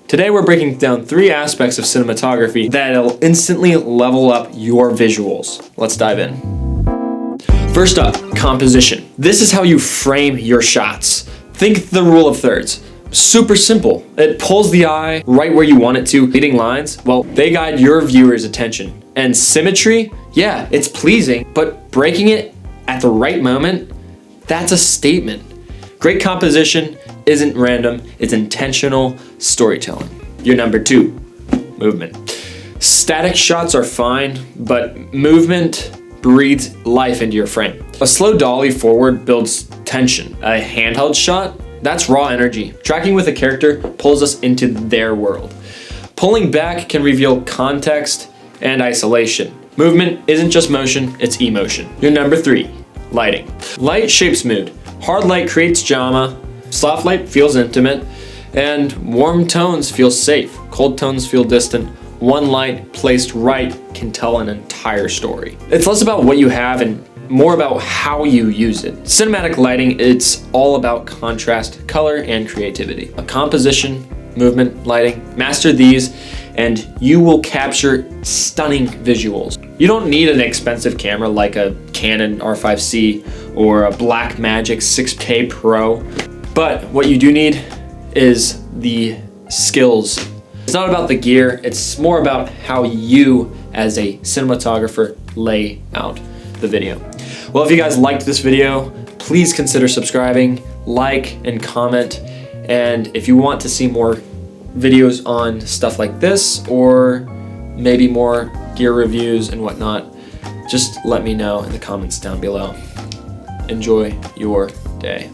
Today we're breaking down 3 aspects of cinematography that'll instantly level up your visuals. Let's dive in. First up, composition. This is how you frame your shots. Think the rule of thirds. Super simple. It pulls the eye right where you want it to. Leading lines, well, they guide your viewer's attention. And symmetry, yeah, it's pleasing, but breaking it at the right moment, that's a statement. Great composition isn't random, it's intentional storytelling. Your number 2, movement. Static shots are fine, but movement breathes life into your frame. A slow dolly forward builds tension. A handheld shot, that's raw energy. Tracking with a character pulls us into their world. Pulling back can reveal context and isolation. Movement isn't just motion, it's emotion. Your number 3, lighting. Light shapes mood. Hard light creates drama, soft light feels intimate, and warm tones feel safe. Cold tones feel distant. One light placed right can tell an entire story. It's less about what you have and more about how you use it. Cinematic lighting, it's all about contrast, color, and creativity. A composition, movement, lighting, master these, and you will capture stunning visuals. You don't need an expensive camera like a Canon R5C or a Blackmagic 6K Pro, but what you do need is the skills. It's not about the gear, it's more about how you as a cinematographer lay out the video. Well, if you guys liked this video, please consider subscribing, like, and comment. And if you want to see more videos on stuff like this, or maybe more gear reviews and whatnot, just let me know in the comments down below. Enjoy your day.